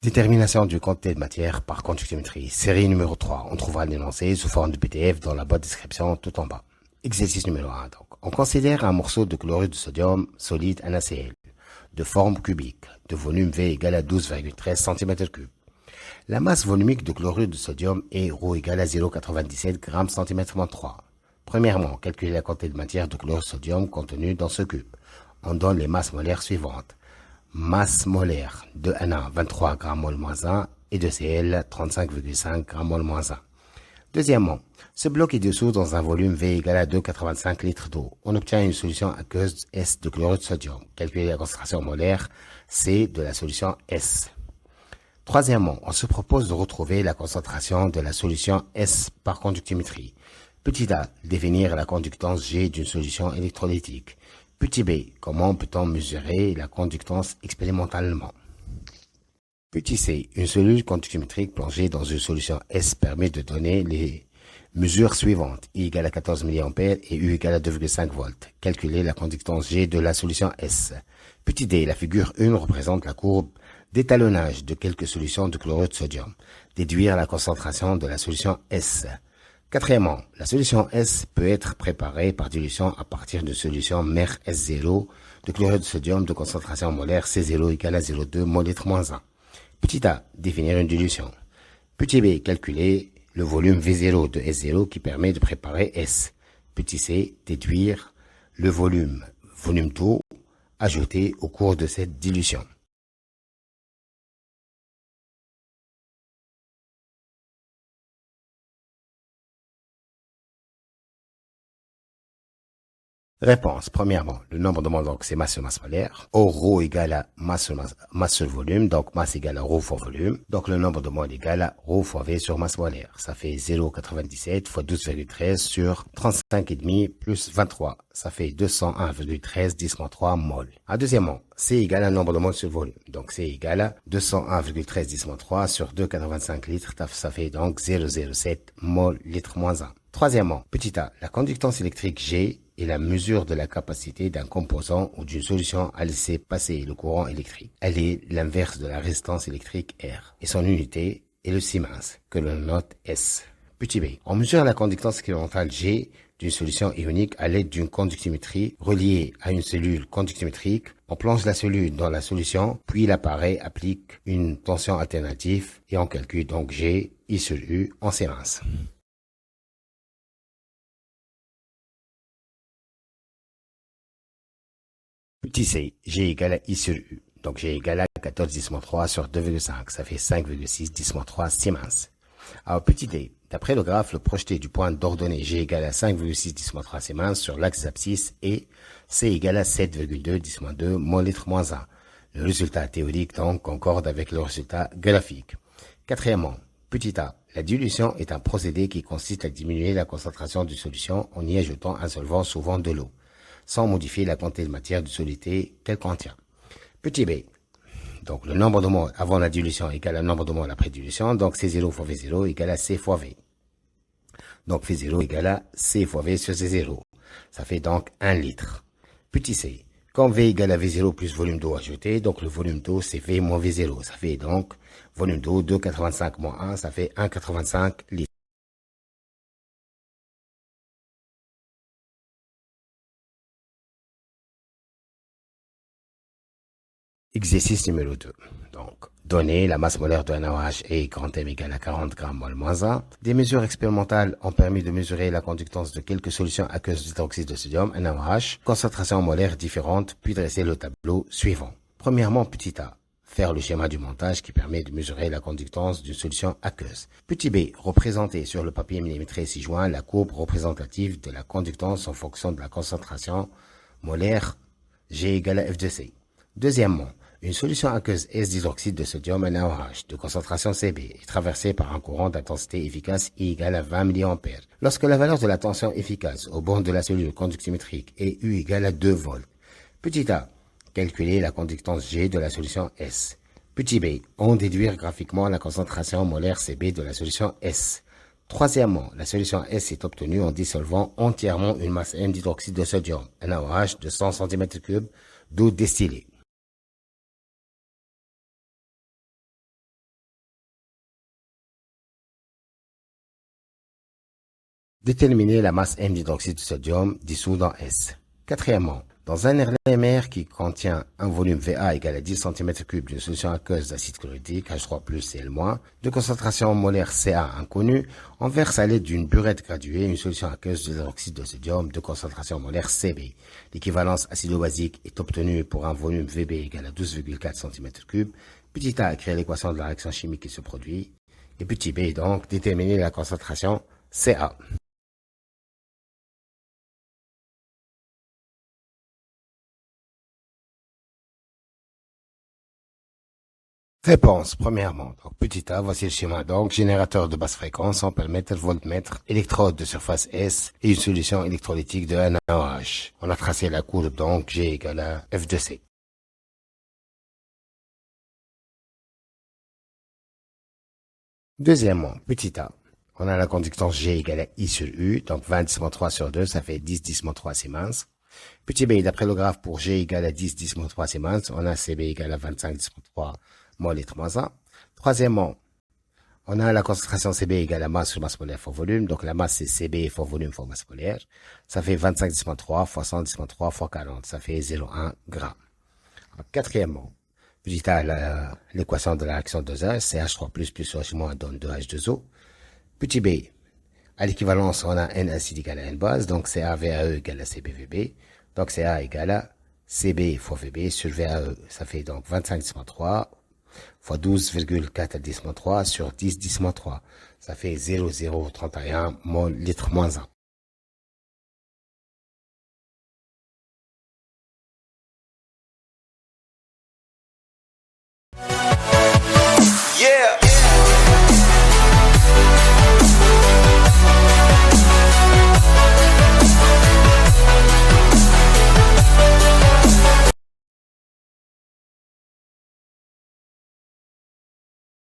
Détermination du quantité de matière par conductométrie. Série numéro 3. On trouvera l'énoncé sous forme de PDF dans la boîte de description tout en bas. Exercice numéro 1. Donc, on considère un morceau de chlorure de sodium solide NaCl de forme cubique, de volume V égale à 12,13 cm3. La masse volumique de chlorure de sodium est ρ égale à 0,97 g/cm3. Premièrement, calculer la quantité de matière de chlorure de sodium contenue dans ce cube. On donne les masses molaires suivantes. Masse molaire de Na 23 g/mol-1 et de Cl 35,5 g/mol-1. Deuxièmement, ce bloc est dissous dans un volume V égal à 2,85 litres d'eau. On obtient une solution aqueuse S de chlorure de sodium. Calculer la concentration molaire C de la solution S. Troisièmement, on se propose de retrouver la concentration de la solution S par conductométrie. Petit a, définir la conductance G d'une solution électrolytique. Petit b, comment peut-on mesurer la conductance expérimentalement? Petit c, une cellule conductométrique plongée dans une solution S permet de donner les mesures suivantes. I égale à 14 mA et U égale à 2,5 volts. Calculer la conductance G de la solution S. Petit d, la figure 1 représente la courbe d'étalonnage de quelques solutions de chlorure de sodium. Déduire la concentration de la solution S. Quatrièmement, la solution S peut être préparée par dilution à partir de solution mer S0 de chlorure de sodium de concentration molaire C0 égale à 0,2 mol/1. Petit a, définir une dilution. Petit b, calculer le volume V0 de S0 qui permet de préparer S. Petit c, déduire le volume d'eau ajouté au cours de cette dilution. Réponse. Premièrement, le nombre de moles, donc c'est masse sur masse molaire. ρ égale à masse sur volume, donc masse égale à ρ fois volume. Donc le nombre de moles égale à ρ fois V sur masse molaire. Ça fait 0,97 fois 12,13 sur 35,5 plus 23. Ça fait 201,13 10-3 mol. Deuxièmement, C égale à nombre de moles sur volume. Donc C égale à 201,13 10-3 sur 2,85 litres. Ça fait donc 0,07 mol litre-1. Troisièmement, petit a, la conductance électrique G est la mesure de la capacité d'un composant ou d'une solution à laisser passer le courant électrique. Elle est l'inverse de la résistance électrique R. Et son unité est le Siemens, que l'on note S. Petit b, on mesure la conductance expérimentale G d'une solution ionique à l'aide d'une conductométrie reliée à une cellule conductométrique. On plonge la cellule dans la solution, puis l'appareil applique une tension alternative et on calcule donc G, I sur U en Siemens. Petit c, G égale à I sur U. Donc G égale à 14 10-3 sur 2,5. Ça fait 5,6 10-3 Siemens. Alors petit d, d'après le graphe, le projeté du point d'ordonnée G égale à 5,6 10-3 Siemens sur l'axe abscisse et C égale à 7,2 10-2 mol litre-1. Le résultat théorique donc concorde avec le résultat graphique. Quatrièmement, petit a, la dilution est un procédé qui consiste à diminuer la concentration d'une solution en y ajoutant un solvant, souvent de l'eau, sans modifier la quantité de matière de solidité qu'elle contient. Petit b, donc le nombre de moles avant la dilution égale au nombre de moles après dilution, donc C0 fois V0 égale à C fois V. Donc V0 égale à C fois V sur C0. Ça fait donc 1 litre. Petit c, quand V égale à V0 plus volume d'eau ajouté, donc le volume d'eau c'est V moins V0. Ça fait donc volume d'eau 2,85 moins 1, ça fait 1,85 litres. Exercice numéro 2. Donc, donner la masse molaire de NaOH et grand M égale à 40 g/mol-1. Des mesures expérimentales ont permis de mesurer la conductance de quelques solutions aqueuses d'hydroxyde de sodium, NaOH, concentration molaire différente, puis dresser le tableau suivant. Premièrement, petit a, faire le schéma du montage qui permet de mesurer la conductance d'une solution aqueuse. Petit b, représenter sur le papier millimétré ci-joint la courbe représentative de la conductance en fonction de la concentration molaire G égale à F de C. Deuxièmement, une solution aqueuse S d'hydroxyde de sodium NaOH de concentration Cb est traversée par un courant d'intensité efficace I égale à 20 mA. Lorsque la valeur de la tension efficace au bord de la cellule conductométrique est U égale à 2 volts. Petit a, calculer la conductance G de la solution S. Petit b, on déduire graphiquement la concentration molaire Cb de la solution S. Troisièmement, la solution S est obtenue en dissolvant entièrement une masse M d'hydroxyde de sodium, NaOH de 100 cm3 d'eau distillée. Déterminer la masse M d'hydroxyde de sodium dissous dans S. Quatrièmement, dans un RLMR qui contient un volume Va égal à 10 cm3 d'une solution aqueuse d'acide chlorhydrique H3+, Cl-, de concentration molaire Ca inconnue, on verse à l'aide d'une burette graduée une solution aqueuse de l'hydroxyde de sodium de concentration molaire Cb. L'équivalence acido-basique est obtenue pour un volume Vb égal à 12,4 cm3. Petit a écrit l'équation de la réaction chimique qui se produit. Et petit b donc déterminer la concentration Ca. Réponse, premièrement. Donc, petit a, voici le schéma. Donc, générateur de basse fréquence, ampèremètre, voltmètre, électrode de surface S et une solution électrolytique de NaOH. On a tracé la courbe, donc, G égale à F de C. Deuxièmement, petit a. On a la conductance G égale à I sur U, donc 20 10 3 sur 2, ça fait 10 10 3 Siemens. Petit b, d'après le graphe pour G égale à 10 10 3 Siemens, on a Cb égale à 25 10 3 mol litre moins 1. Troisièmement, on a la concentration Cb égale à masse sur masse molaire fois volume. Donc la masse c'est Cb fois volume fois masse molaire. Ça fait 25 10 3 fois 100 10 3 fois 40. Ça fait 0,1 g. Quatrièmement, petit a, l'équation de la réaction de dosage, c'est H3+, plus OH- donne 2H2O. Petit b, à l'équivalence, on a N acide égale à N base. Donc CaVaE égale à CbVb. Donc Ca égale à Cb fois Vb sur VAE. Ça fait donc 25 10 3 fois 12,4 à 10 3 sur 10 10 3. Ça fait 0,031 mol litre moins 1.